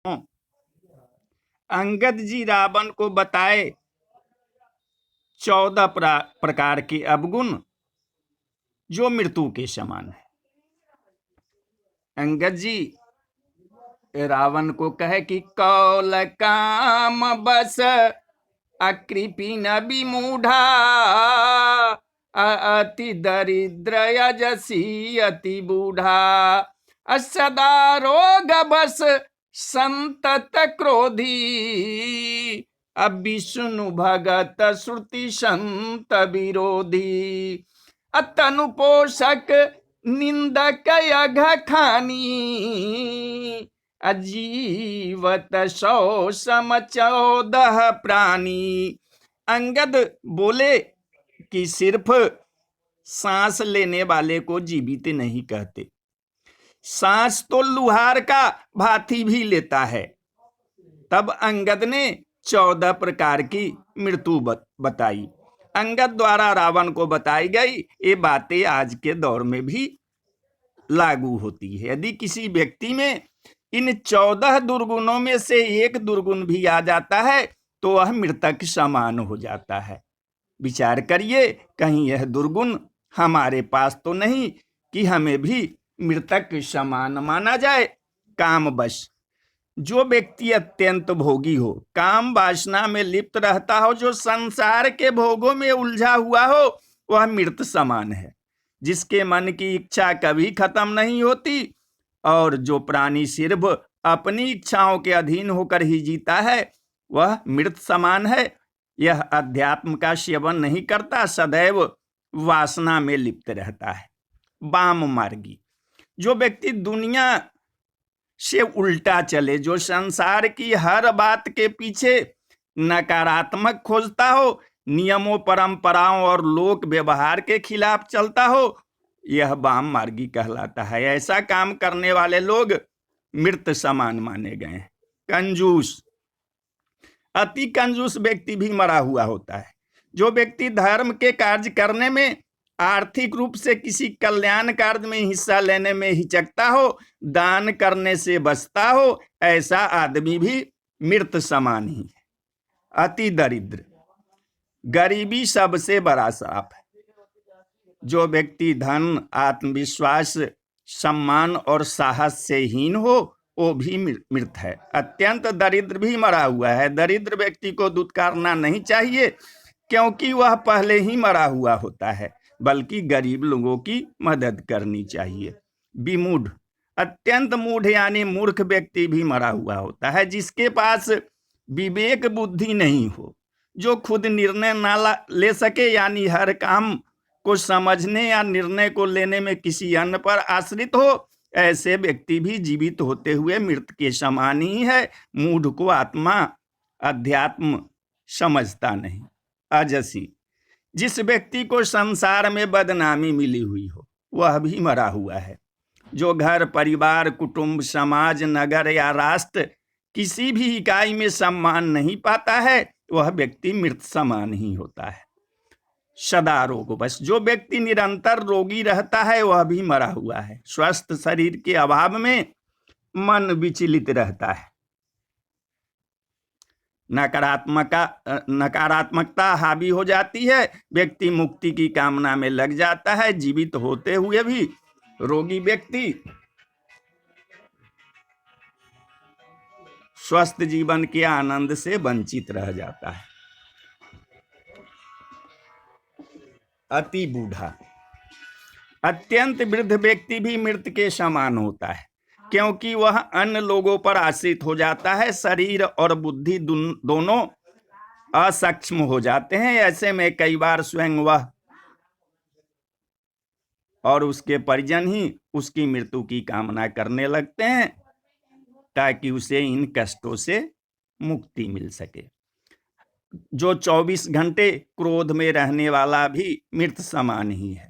हूं। अंगद जी रावण को बताए 14 प्रकार के अवगुण जो मृत्यु के समान है। अंगद जी रावण को कहे कि कौल काम बस अकृपी न विमूढ़ा अति दरिद्र यजसी अति बूढ़ा सदा रोग बस संतत क्रोधी अब विष्णु भगत श्रुति संत विरोधी अतनु पोषक निंदक यघ खानी अजीवत 100 सम 14 प्राणी। अंगद बोले कि सिर्फ सांस लेने वाले को जीवित नहीं कहते, सांस तो लुहार का भाती भी लेता है। तब अंगद ने 14 प्रकार की मृत्यु बताई। अंगद द्वारा रावण को बताई गई ये बातें आज के दौर में भी लागू होती है। यदि किसी व्यक्ति में इन 14 दुर्गुणों में से एक दुर्गुण भी आ जाता है तो वह मृतक समान हो जाता है। विचार करिए, कहीं यह दुर्गुण हमारे पास तो नहीं कि हमें भी मृतक समान माना जाए। काम बश, जो व्यक्ति अत्यंत भोगी हो, काम वासना में लिप्त रहता हो, जो संसार के भोगों में उलझा हुआ हो, वह मृत समान है। जिसके मन की इच्छा कभी खत्म नहीं होती और जो प्राणी सिर्फ अपनी इच्छाओं के अधीन होकर ही जीता है वह मृत समान है। यह अध्यात्म का सेवन नहीं करता, सदैव वासना में लिप्त रहता है। वाम मार्गी, जो व्यक्ति दुनिया से उल्टा चले, जो संसार की हर बात के पीछे नकारात्मक खोजता हो, नियमों परंपराओं और लोक व्यवहार के खिलाफ चलता हो, यह वाम मार्गी कहलाता है। ऐसा काम करने वाले लोग मृत समान माने गए हैं। कंजूस, अति कंजूस व्यक्ति भी मरा हुआ होता है। जो व्यक्ति धर्म के कार्य करने में, आर्थिक रूप से किसी कल्याण कार्य में हिस्सा लेने में हिचकता हो, दान करने से बचता हो, ऐसा आदमी भी मृत समान ही है। अति दरिद्र, गरीबी सबसे बड़ा श्राप है। जो व्यक्ति धन, आत्मविश्वास, सम्मान और साहस से हीन हो वो भी मृत है। अत्यंत दरिद्र भी मरा हुआ है। दरिद्र व्यक्ति को दुत्कारना नहीं चाहिए क्योंकि वह पहले ही मरा हुआ होता है, बल्कि गरीब लोगों की मदद करनी चाहिए। विमूढ़, अत्यंत मूढ़ यानी मूर्ख व्यक्ति भी मरा हुआ होता है। जिसके पास विवेक बुद्धि नहीं हो, जो खुद निर्णय ना ले सके, यानी हर काम को समझने या निर्णय को लेने में किसी अन्य पर आश्रित हो, ऐसे व्यक्ति भी जीवित होते हुए मृत के समान ही है। मूढ़ को आत्मा अध्यात्म समझता नहीं। अजसी, जिस व्यक्ति को संसार में बदनामी मिली हुई हो वह भी मरा हुआ है। जो घर, परिवार, कुटुंब, समाज, नगर या राष्ट्र किसी भी इकाई में सम्मान नहीं पाता है वह व्यक्ति मृत समान ही होता है। सदा रोग बस, जो व्यक्ति निरंतर रोगी रहता है वह भी मरा हुआ है। स्वस्थ शरीर के अभाव में मन विचलित रहता है, नकारात्मकता हावी हो जाती है, व्यक्ति मुक्ति की कामना में लग जाता है। जीवित होते हुए भी रोगी व्यक्ति स्वस्थ जीवन के आनंद से वंचित रह जाता है। अति बूढ़ा, अत्यंत वृद्ध व्यक्ति भी मृत के समान होता है क्योंकि वह अन्य लोगों पर आश्रित हो जाता है। शरीर और बुद्धि दोनों असक्षम हो जाते हैं। ऐसे में कई बार स्वयं वह और उसके परिजन ही उसकी मृत्यु की कामना करने लगते हैं ताकि उसे इन कष्टों से मुक्ति मिल सके। जो 24 घंटे क्रोध में रहने वाला भी मृत समान ही है।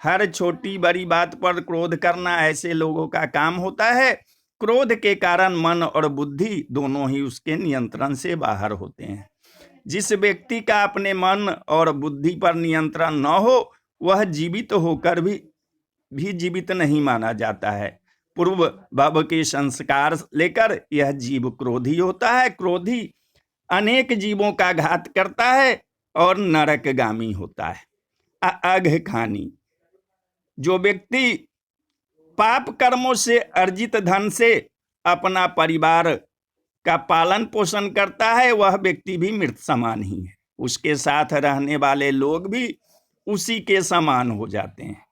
हर छोटी बड़ी बात पर क्रोध करना ऐसे लोगों का काम होता है। क्रोध के कारण मन और बुद्धि दोनों ही उसके नियंत्रण से बाहर होते हैं। जिस व्यक्ति का अपने मन और बुद्धि पर नियंत्रण न हो वह जीवित होकर भी जीवित नहीं माना जाता है। पूर्व भव के संस्कार लेकर यह जीव क्रोधी होता है। क्रोधी अनेक जीवों का घात करता है और नरकगामी होता है। अघखानी, जो व्यक्ति पाप कर्मों से अर्जित धन से अपना परिवार का पालन पोषण करता है, वह व्यक्ति भी मृत समान ही है। उसके साथ रहने वाले लोग भी उसी के समान हो जाते हैं।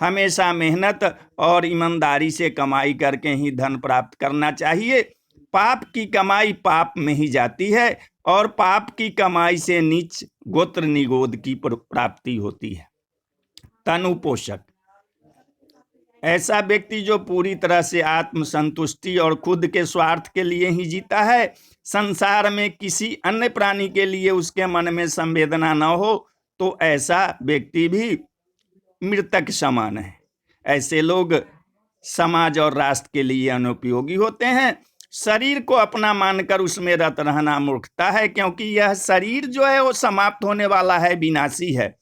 हमेशा मेहनत और ईमानदारी से कमाई करके ही धन प्राप्त करना चाहिए। पाप की कमाई पाप में ही जाती है और पाप की कमाई से नीच गोत्र निगोद की प्राप्ति होती है। तनु पोषक, ऐसा व्यक्ति जो पूरी तरह से आत्मसंतुष्टि और खुद के स्वार्थ के लिए ही जीता है, संसार में किसी अन्य प्राणी के लिए उसके मन में संवेदना न हो, तो ऐसा व्यक्ति भी मृतक समान है। ऐसे लोग समाज और राष्ट्र के लिए अनुपयोगी होते हैं। शरीर को अपना मानकर उसमें रत रहना मूर्खता है, क्योंकि यह शरीर जो है वो समाप्त होने वाला है, विनाशी है,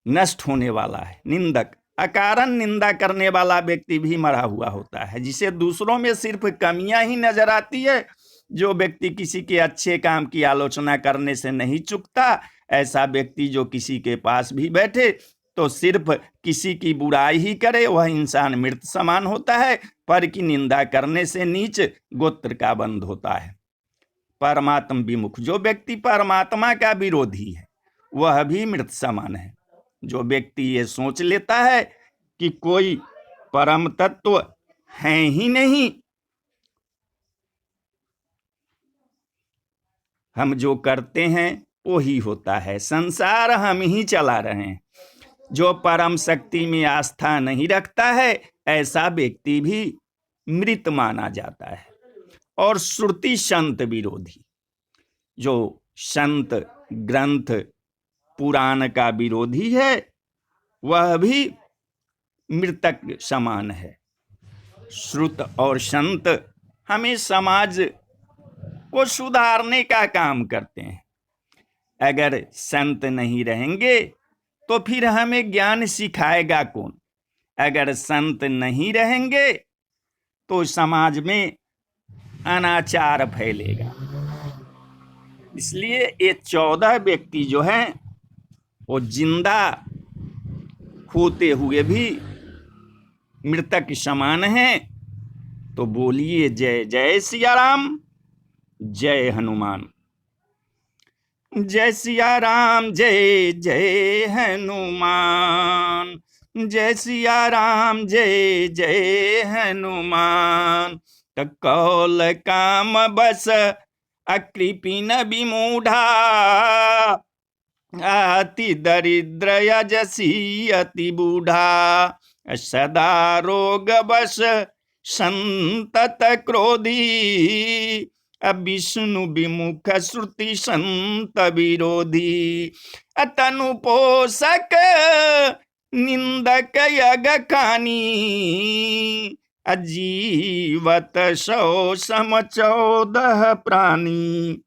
नष्ट होने वाला है। निंदक, अकारण निंदा करने वाला व्यक्ति भी मरा हुआ होता है, जिसे दूसरों में सिर्फ कमियां ही नजर आती है। जो व्यक्ति किसी के अच्छे काम की आलोचना करने से नहीं चूकता, ऐसा व्यक्ति जो किसी के पास भी बैठे तो सिर्फ किसी की बुराई ही करे, वह इंसान मृत समान होता है। पर की निंदा करने से नीच गोत्र का बंध होता है। परमात्म विमुख, जो व्यक्ति परमात्मा का विरोधी है, वह भी मृत समान है। जो व्यक्ति ये सोच लेता है कि कोई परम तत्व है ही नहीं, हम जो करते हैं वो ही होता है, संसार हम ही चला रहे हैं, जो परम शक्ति में आस्था नहीं रखता है, ऐसा व्यक्ति भी मृत माना जाता है। और श्रुति संत विरोधी, जो संत ग्रंथ पुराण का विरोधी है, वह भी मृतक समान है। श्रुत और संत हमें समाज को सुधारने का काम करते हैं। अगर संत नहीं रहेंगे तो फिर हमें ज्ञान सिखाएगा कौन? अगर संत नहीं रहेंगे तो समाज में अनाचार फैलेगा। इसलिए ये 14 व्यक्ति जो हैं वो जिंदा होते हुए भी मृतक समान हैं। तो बोलिए जय जय सिया राम, जय हनुमान। जय सिया राम, जय जय हनुमान, जय सिया राम, जय जय हनुमान। कौल काम बस अकृपिन विमूढ़ा, अति दरिद्र यजसी अति बूढ़ा। सदा रोग बस संतत क्रोधी, विष्णु विमुख श्रुति संत विरोधी। तनु पोषक निंदक अघखानी, अजीवत 100 सम 14 प्राणी।